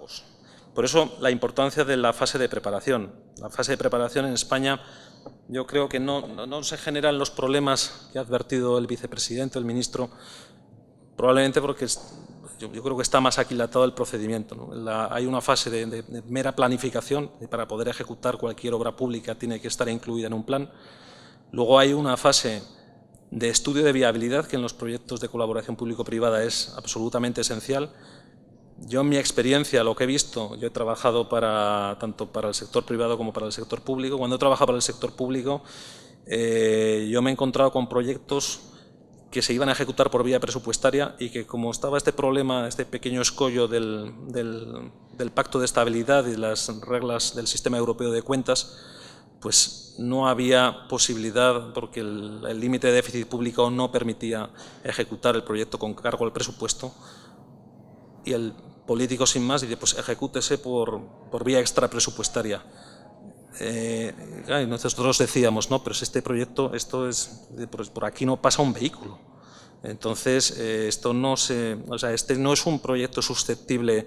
trabajos. Por eso la importancia de la fase de preparación. La fase de preparación en España, yo creo que no se generan los problemas que ha advertido el vicepresidente, el ministro, probablemente porque yo creo que está más aquilatado el procedimiento, ¿no? Hay una fase de mera planificación, y para poder ejecutar cualquier obra pública tiene que estar incluida en un plan. Luego hay una fase de estudio de viabilidad, que en los proyectos de colaboración público-privada es absolutamente esencial. Yo, en mi experiencia, lo que he visto, yo he trabajado tanto para el sector privado como para el sector público. Cuando he trabajado para el sector público, yo me he encontrado con proyectos que se iban a ejecutar por vía presupuestaria y que, como estaba este problema, este pequeño escollo del Pacto de Estabilidad y las reglas del Sistema Europeo de Cuentas, pues no había posibilidad, porque el límite de déficit público no permitía ejecutar el proyecto con cargo al presupuesto, y el político, sin más, dice, pues ejecútese por vía extrapresupuestaria. Nosotros decíamos, no, pero si este proyecto, por aquí no pasa un vehículo. Entonces, este no es un proyecto susceptible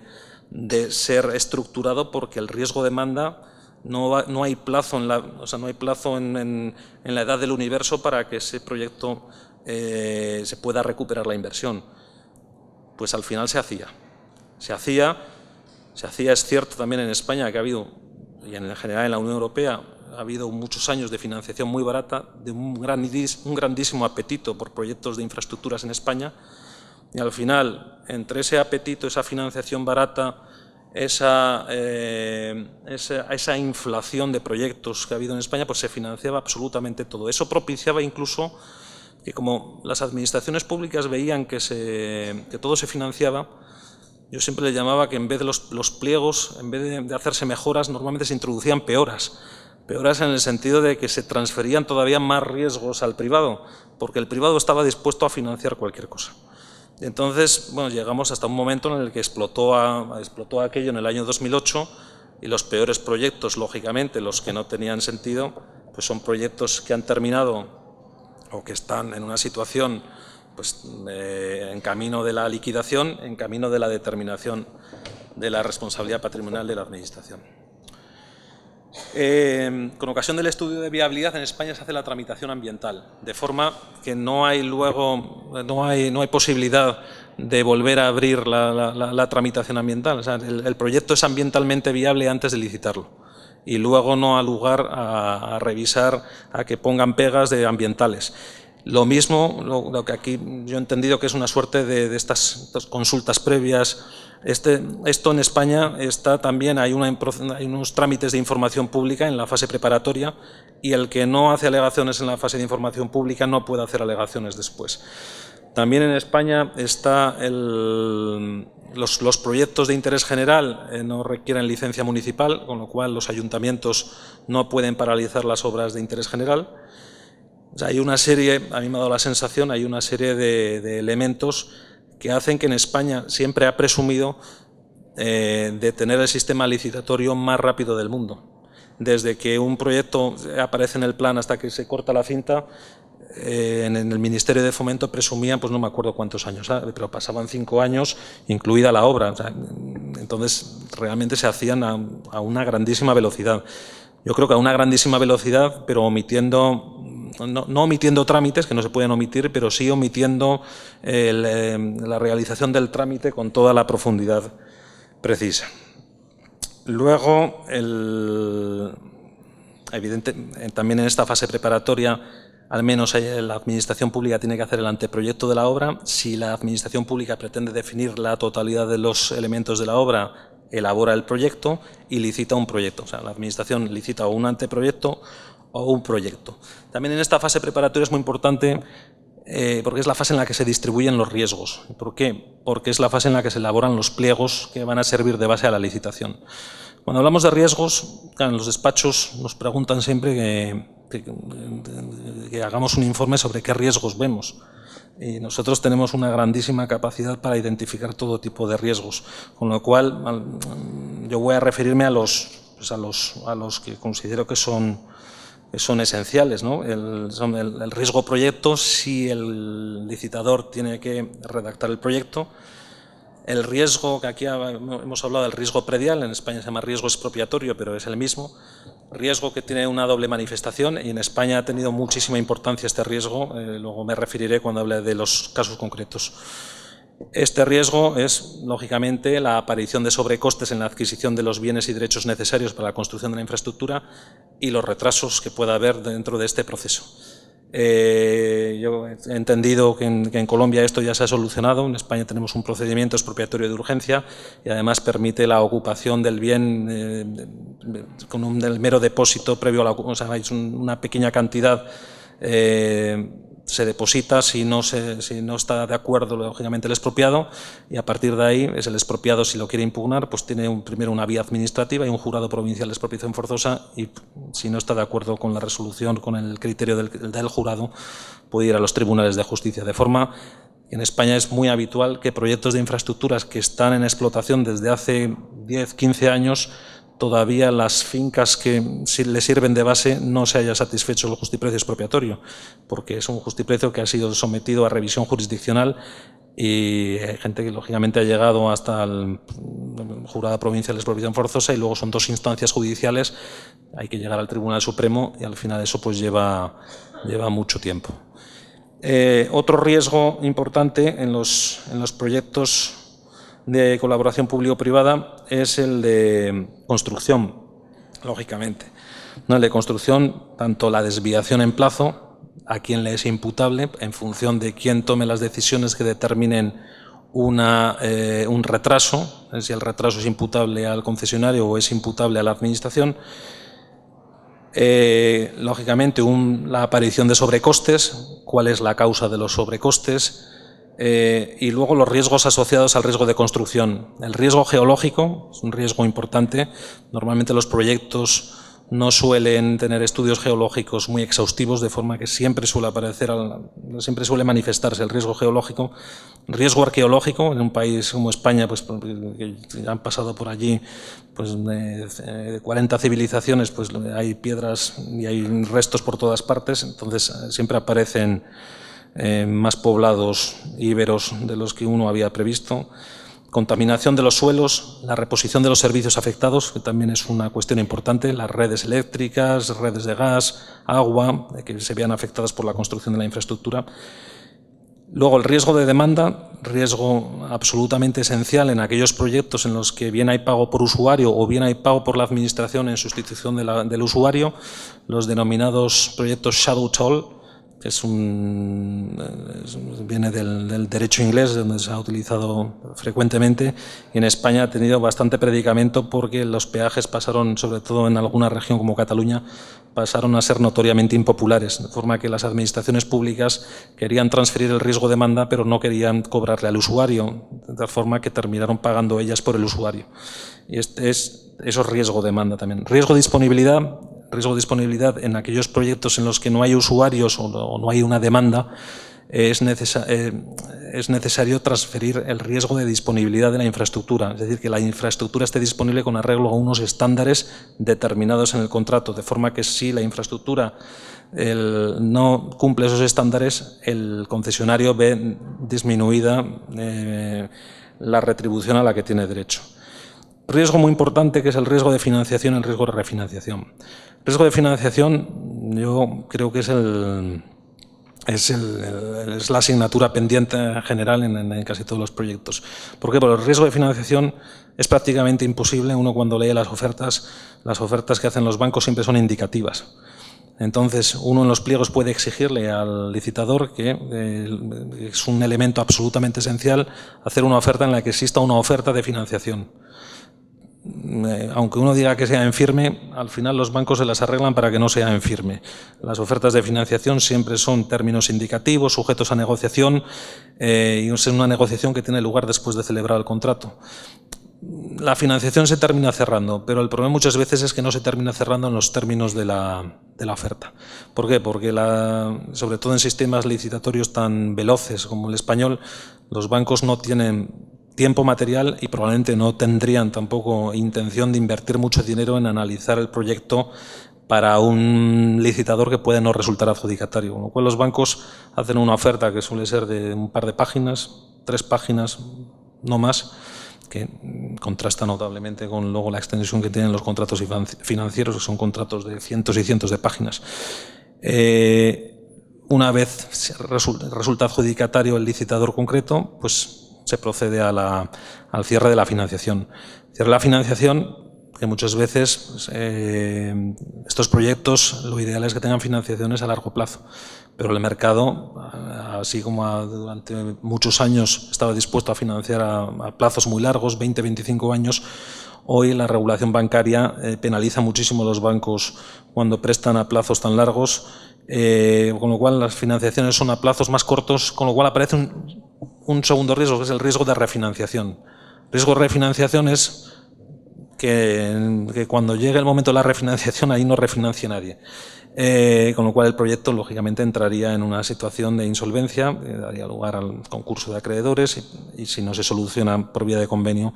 de ser estructurado, porque el riesgo-demanda no hay plazo, no hay plazo en la edad del universo para que ese proyecto se pueda recuperar la inversión. Pues al final se hacía. Es cierto también en España que ha habido, y en general en la Unión Europea, ha habido muchos años de financiación muy barata, de un grandísimo apetito por proyectos de infraestructuras en España, y al final, entre ese apetito, esa financiación barata, esa inflación de proyectos que ha habido en España, pues se financiaba absolutamente todo. Eso propiciaba incluso que, como las administraciones públicas veían que todo se financiaba, yo siempre le llamaba que en vez de los pliegos, en vez de hacerse mejoras, normalmente se introducían peoras. Peoras en el sentido de que se transferían todavía más riesgos al privado, porque el privado estaba dispuesto a financiar cualquier cosa. Entonces, bueno, llegamos hasta un momento en el que explotó aquello en el año 2008, y los peores proyectos, lógicamente, los que no tenían sentido, pues son proyectos que han terminado o que están en una situación pues, en camino de la liquidación, en camino de la determinación de la responsabilidad patrimonial de la Administración. Con ocasión del estudio de viabilidad, en España se hace la tramitación ambiental, de forma que no hay posibilidad de volver a abrir la tramitación ambiental. O sea, el proyecto es ambientalmente viable antes de licitarlo, y luego no ha lugar a revisar, a que pongan pegas de ambientales. Lo mismo, lo que aquí yo he entendido que es una suerte de estas consultas previas. Esto en España está también, hay unos trámites de información pública en la fase preparatoria, y el que no hace alegaciones en la fase de información pública no puede hacer alegaciones después. También en España está los proyectos de interés general no requieren licencia municipal, con lo cual los ayuntamientos no pueden paralizar las obras de interés general. O sea, hay una serie, a mí me ha dado la sensación, hay una serie de elementos que hacen que en España siempre ha presumido de tener el sistema licitatorio más rápido del mundo. Desde que un proyecto aparece en el plan hasta que se corta la cinta, en el Ministerio de Fomento presumían, pues no me acuerdo cuántos años, pero pasaban 5 años, incluida la obra. O sea, entonces, realmente se hacían a una grandísima velocidad. Yo creo que a una grandísima velocidad, pero omitiendo, no omitiendo trámites, que no se pueden omitir, pero sí omitiendo la realización del trámite con toda la profundidad precisa. Luego, también en esta fase preparatoria, al menos la Administración Pública tiene que hacer el anteproyecto de la obra. Si la Administración Pública pretende definir la totalidad de los elementos de la obra, elabora el proyecto y licita un proyecto. O sea, la Administración licita o un anteproyecto o un proyecto. También en esta fase preparatoria es muy importante porque es la fase en la que se distribuyen los riesgos. ¿Por qué? Porque es la fase en la que se elaboran los pliegos que van a servir de base a la licitación. Cuando hablamos de riesgos, claro, en los despachos nos preguntan siempre que hagamos un informe sobre qué riesgos vemos. Y nosotros tenemos una grandísima capacidad para identificar todo tipo de riesgos, con lo cual yo voy a referirme a los que considero que son esenciales, ¿no? El riesgo proyecto, si el licitador tiene que redactar el proyecto. El riesgo, que aquí hemos hablado del riesgo predial, en España se llama riesgo expropiatorio, pero es el mismo. Riesgo que tiene una doble manifestación y en España ha tenido muchísima importancia este riesgo, luego me referiré cuando hable de los casos concretos. Este riesgo es, lógicamente, la aparición de sobrecostes en la adquisición de los bienes y derechos necesarios para la construcción de la infraestructura y los retrasos que pueda haber dentro de este proceso. Yo he entendido que en Colombia esto ya se ha solucionado. En España tenemos un procedimiento expropiatorio de urgencia y además permite la ocupación del bien con el mero depósito previo a la ocupación. O sea, hay una pequeña cantidad se deposita si no está de acuerdo, lógicamente, el expropiado, y a partir de ahí es el expropiado, si lo quiere impugnar, pues tiene primero una vía administrativa y un jurado provincial de expropiación forzosa, y si no está de acuerdo con la resolución, con el criterio del jurado, puede ir a los tribunales de justicia. De forma que en España es muy habitual que proyectos de infraestructuras que están en explotación desde hace 10, 15 años, todavía las fincas que le sirven de base no se haya satisfecho el justiprecio expropiatorio, porque es un justiprecio que ha sido sometido a revisión jurisdiccional y hay gente que lógicamente ha llegado hasta el jurado provincial de expropiación forzosa y luego son 2 instancias judiciales, hay que llegar al Tribunal Supremo y al final eso pues lleva mucho tiempo. Otro riesgo importante en los proyectos de colaboración público-privada es el de construcción, lógicamente. ¿No? El de construcción, tanto la desviación en plazo, a quién le es imputable, en función de quién tome las decisiones que determinen un retraso, si el retraso es imputable al concesionario o es imputable a la administración. Lógicamente, la aparición de sobrecostes, cuál es la causa de los sobrecostes, y luego los riesgos asociados al riesgo de construcción. El riesgo geológico es un riesgo importante. Normalmente los proyectos no suelen tener estudios geológicos muy exhaustivos, de forma que siempre suele manifestarse el riesgo geológico. Riesgo arqueológico, en un país como España, pues que ya han pasado por allí pues, 40 civilizaciones, pues hay piedras y hay restos por todas partes, entonces siempre aparecen más poblados íberos de los que uno había previsto. Contaminación de los suelos, la reposición de los servicios afectados, que también es una cuestión importante, las redes eléctricas, redes de gas, agua, que se vean afectadas por la construcción de la infraestructura. Luego el riesgo de demanda, riesgo absolutamente esencial en aquellos proyectos en los que bien hay pago por usuario o bien hay pago por la administración en sustitución del usuario, los denominados proyectos shadow toll, que viene del derecho inglés, donde se ha utilizado frecuentemente, y en España ha tenido bastante predicamento porque los peajes pasaron, sobre todo en alguna región como Cataluña, pasaron a ser notoriamente impopulares, de forma que las administraciones públicas querían transferir el riesgo de demanda, pero no querían cobrarle al usuario, de tal forma que terminaron pagando ellas por el usuario. Y eso es riesgo de demanda también. Riesgo de disponibilidad en aquellos proyectos en los que no hay usuarios o no hay una demanda, es necesario transferir el riesgo de disponibilidad de la infraestructura, es decir, que la infraestructura esté disponible con arreglo a unos estándares determinados en el contrato, de forma que si la infraestructura no cumple esos estándares, el concesionario ve disminuida la retribución a la que tiene derecho. Riesgo muy importante, que es el riesgo de financiación y el riesgo de refinanciación. El riesgo de financiación, yo creo que es la asignatura pendiente general en casi todos los proyectos. ¿Por qué? Porque el riesgo de financiación es prácticamente imposible. Uno, cuando lee las ofertas que hacen los bancos siempre son indicativas. Entonces, uno en los pliegos puede exigirle al licitador, que es un elemento absolutamente esencial, hacer una oferta en la que exista una oferta de financiación. Aunque uno diga que sea en firme, al final los bancos se las arreglan para que no sea en firme. Las ofertas de financiación siempre son términos indicativos, sujetos a negociación, y es una negociación que tiene lugar después de celebrar el contrato. La financiación se termina cerrando, pero el problema muchas veces es que no se termina cerrando en los términos de la oferta. ¿Por qué? Porque sobre todo en sistemas licitatorios tan veloces como el español, los bancos no tienen tiempo material y probablemente no tendrían tampoco intención de invertir mucho dinero en analizar el proyecto para un licitador que puede no resultar adjudicatario. Con lo cual los bancos hacen una oferta que suele ser de un par de páginas, 3 páginas, no más, que contrasta notablemente con luego la extensión que tienen los contratos financieros, que son contratos de cientos y cientos de páginas. Una vez resulta adjudicatario el licitador concreto, pues se procede al cierre de la financiación. Cierre la financiación, que muchas veces pues, estos proyectos lo ideal es que tengan financiaciones a largo plazo, pero el mercado, así como durante muchos años estaba dispuesto a financiar a plazos muy largos, 20, 25 años, hoy la regulación bancaria penaliza muchísimo a los bancos cuando prestan a plazos tan largos, con lo cual las financiaciones son a plazos más cortos, con lo cual aparece un segundo riesgo, que es el riesgo de refinanciación. El riesgo de refinanciación es que cuando llegue el momento de la refinanciación ahí no refinancie nadie. Con lo cual el proyecto lógicamente entraría en una situación de insolvencia, daría lugar al concurso de acreedores y si no se soluciona por vía de convenio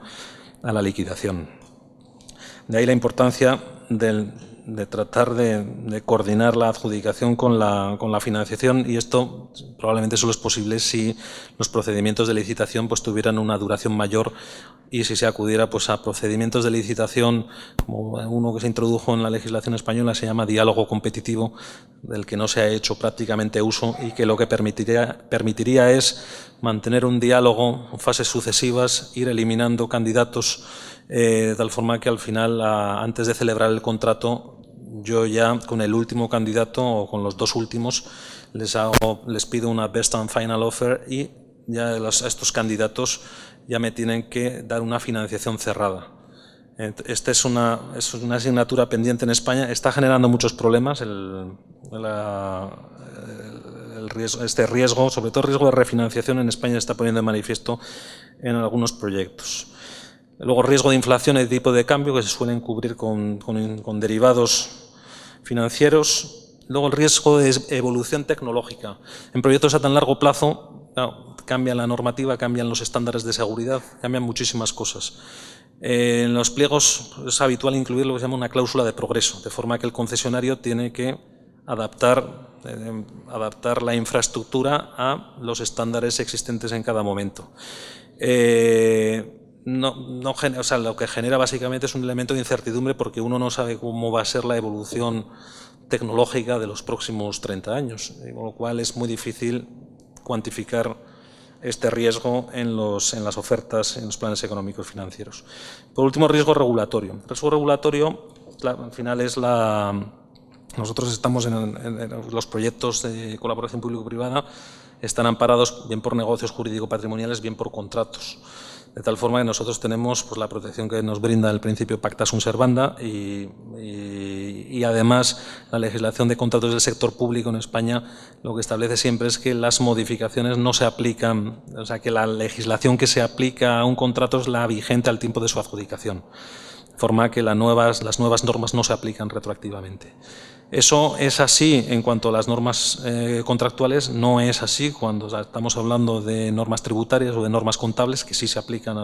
a la liquidación. De ahí la importancia de tratar de coordinar la adjudicación con la financiación, y esto probablemente solo es posible si los procedimientos de licitación pues tuvieran una duración mayor y si se acudiera pues a procedimientos de licitación como uno que se introdujo en la legislación española, se llama diálogo competitivo, del que no se ha hecho prácticamente uso y que lo que permitiría es mantener un diálogo en fases sucesivas, ir eliminando candidatos de tal forma que al final, antes de celebrar el contrato, yo ya con el último candidato o con los dos últimos les pido una best and final offer y ya estos candidatos ya me tienen que dar una financiación cerrada. Esta es una asignatura pendiente en España, está generando muchos problemas este riesgo, sobre todo el riesgo de refinanciación en España, está poniendo de manifiesto en algunos proyectos. Luego, riesgo de inflación y de tipo de cambio, que se suelen cubrir con derivados financieros. Luego, el riesgo de evolución tecnológica. En proyectos a tan largo plazo, claro, cambia la normativa, cambian los estándares de seguridad, cambian muchísimas cosas. En los pliegos es habitual incluir lo que se llama una cláusula de progreso, de forma que el concesionario tiene que adaptar la infraestructura a los estándares existentes en cada momento. Lo que genera básicamente es un elemento de incertidumbre porque uno no sabe cómo va a ser la evolución tecnológica de los próximos 30 años, con lo cual es muy difícil cuantificar este riesgo en las ofertas, en los planes económicos financieros. Por último, riesgo regulatorio. El riesgo regulatorio, al final, es nosotros estamos en los proyectos de colaboración público-privada, están amparados bien por negocios jurídico-patrimoniales, bien por contratos. De tal forma que nosotros tenemos pues, la protección que nos brinda el principio pacta sunt servanda y además la legislación de contratos del sector público en España lo que establece siempre es que las modificaciones no se aplican, o sea que la legislación que se aplica a un contrato es la vigente al tiempo de su adjudicación, de forma que las nuevas normas no se aplican retroactivamente. Eso es así en cuanto a las normas contractuales, no es así cuando estamos hablando de normas tributarias o de normas contables que sí se aplican a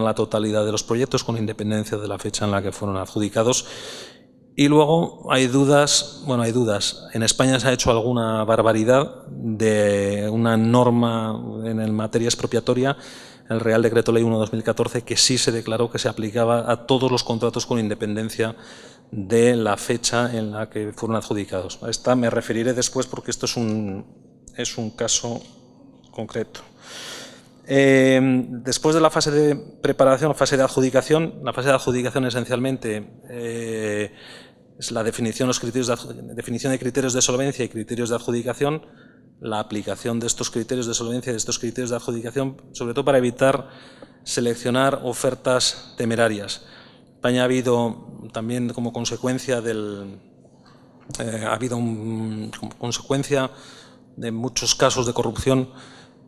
la totalidad de los proyectos con independencia de la fecha en la que fueron adjudicados. Y luego hay dudas. En España se ha hecho alguna barbaridad de una norma en materia expropiatoria, el Real Decreto Ley 1/2014, que sí se declaró que se aplicaba a todos los contratos con independencia de la fecha en la que fueron adjudicados. A esta me referiré después porque esto es un caso concreto. Después de la fase de preparación, la fase de adjudicación esencialmente es la definición de criterios de solvencia y criterios de adjudicación, la aplicación de estos criterios de solvencia y de estos criterios de adjudicación, sobre todo para evitar seleccionar ofertas temerarias. España ha habido también como consecuencia de muchos casos de corrupción,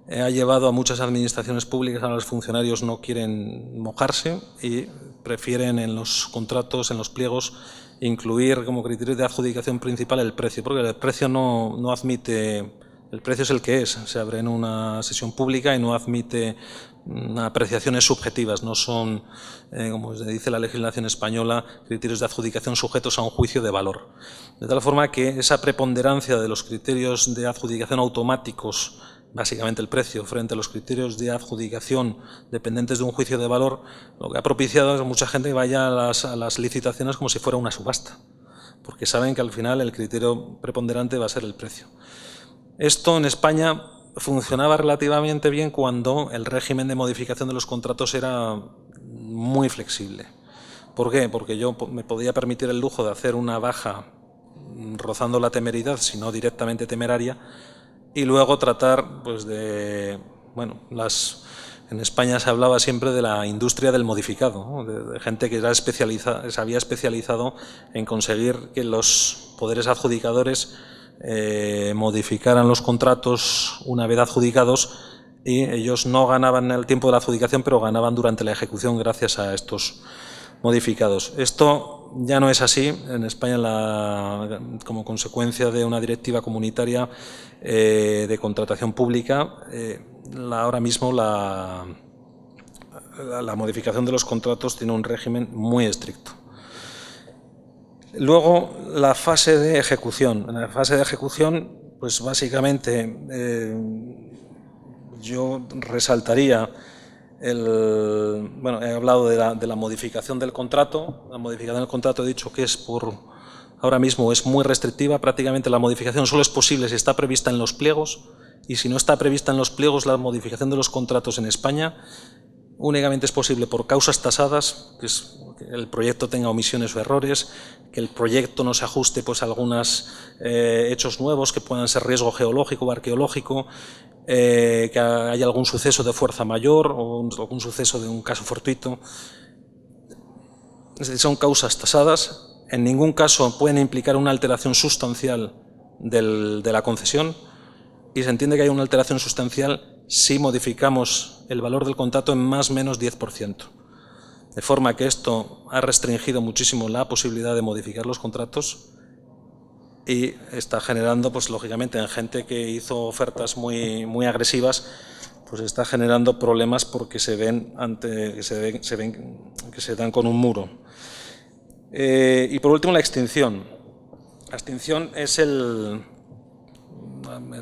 ha llevado a muchas administraciones públicas, a los funcionarios no quieren mojarse y prefieren en los contratos, en los pliegos, incluir como criterio de adjudicación principal el precio, porque el precio no admite, el precio es el que es, se abre en una sesión pública y no admite apreciaciones subjetivas, no son, como se dice la legislación española, criterios de adjudicación sujetos a un juicio de valor. De tal forma que esa preponderancia de los criterios de adjudicación automáticos básicamente el precio, frente a los criterios de adjudicación dependientes de un juicio de valor, lo que ha propiciado es que mucha gente vaya a las licitaciones como si fuera una subasta, porque saben que al final el criterio preponderante va a ser el precio. Esto en España funcionaba relativamente bien cuando el régimen de modificación de los contratos era muy flexible. ¿Por qué? Porque yo me podía permitir el lujo de hacer una baja rozando la temeridad, si no directamente temeraria, y luego tratar pues de, bueno, en España se hablaba siempre de la industria del modificado, ¿no? de gente que se había especializado en conseguir que los poderes adjudicadores modificaran los contratos una vez adjudicados, y ellos no ganaban en el tiempo de la adjudicación, pero ganaban durante la ejecución gracias a estos modificados. Esto ya no es así. En España, como consecuencia de una directiva comunitaria de contratación pública, ahora mismo la modificación de los contratos tiene un régimen muy estricto. Luego, la fase de ejecución. En la fase de ejecución, pues básicamente yo resaltaría bueno, he hablado de la modificación del contrato. La modificación del contrato he dicho que ahora mismo es muy restrictiva. Prácticamente la modificación solo es posible si está prevista en los pliegos, y si no está prevista en los pliegos, la modificación de los contratos en España únicamente es posible por causas tasadas, que es que el proyecto tenga omisiones o errores, que el proyecto no se ajuste pues, a algunos hechos nuevos que puedan ser riesgo geológico o arqueológico, que haya algún suceso de fuerza mayor o algún suceso de un caso fortuito. Es decir, son causas tasadas, en ningún caso pueden implicar una alteración sustancial de la concesión, y se entiende que hay una alteración sustancial si modificamos el valor del contrato en más o menos 10%. De forma que esto ha restringido muchísimo la posibilidad de modificar los contratos y está generando, pues lógicamente, en gente que hizo ofertas muy agresivas, pues está generando problemas porque se dan con un muro. Y por último, la extinción. La extinción es en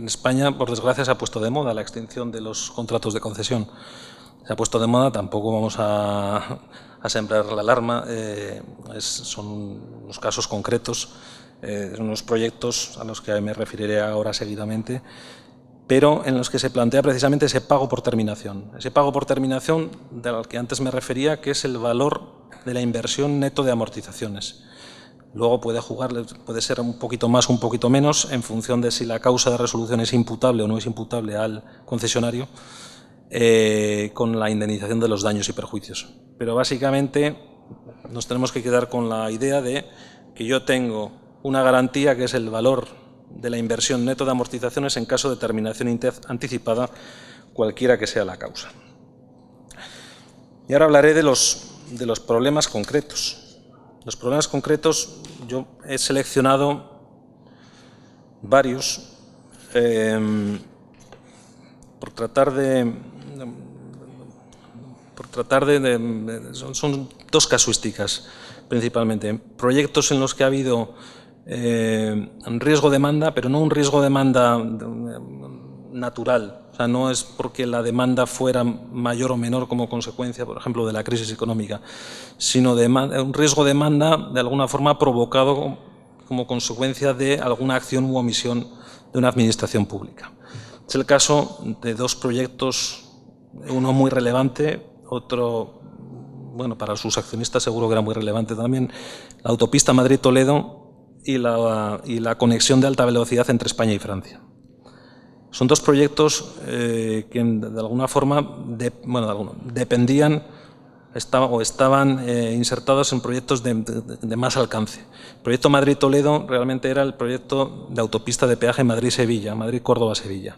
España, por desgracia, se ha puesto de moda la extinción de los contratos de concesión. Se ha puesto de moda, tampoco vamos a sembrar la alarma, son unos casos concretos, unos proyectos a los que me referiré ahora seguidamente, pero en los que se plantea precisamente ese pago por terminación. Ese pago por terminación del que antes me refería, que es el valor de la inversión neto de amortizaciones. Luego puede ser un poquito más o un poquito menos en función de si la causa de resolución es imputable o no es imputable al concesionario, con la indemnización de los daños y perjuicios. Pero básicamente nos tenemos que quedar con la idea de que yo tengo una garantía, que es el valor de la inversión neto de amortizaciones en caso de terminación anticipada, cualquiera que sea la causa. Y ahora hablaré de los problemas concretos. Los problemas concretos, yo he seleccionado varios son dos casuísticas principalmente. Proyectos en los que ha habido riesgo-demanda, pero no un riesgo-demanda natural. O sea, no es porque la demanda fuera mayor o menor como consecuencia, por ejemplo, de la crisis económica, sino un riesgo-demanda de alguna forma provocado como consecuencia de alguna acción u omisión de una administración pública. Es el caso de dos proyectos, uno muy relevante, otro, bueno, para sus accionistas seguro que era muy relevante también, la autopista Madrid-Toledo y la conexión de alta velocidad entre España y Francia. Son dos proyectos que de alguna forma dependían o estaban insertados en proyectos de más alcance. El proyecto Madrid-Toledo realmente era el proyecto de autopista de peaje Madrid-Sevilla, Madrid-Córdoba-Sevilla.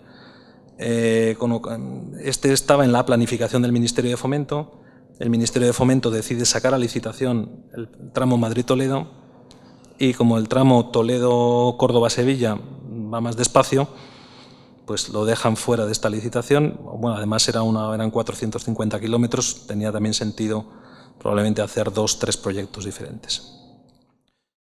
Este estaba en la planificación del Ministerio de Fomento. El Ministerio de Fomento decide sacar a licitación el tramo Madrid-Toledo, y como el tramo Toledo-Córdoba-Sevilla va más despacio, pues lo dejan fuera de esta licitación. Bueno, además eran 450 kilómetros, tenía también sentido probablemente hacer 2 o 3 proyectos diferentes.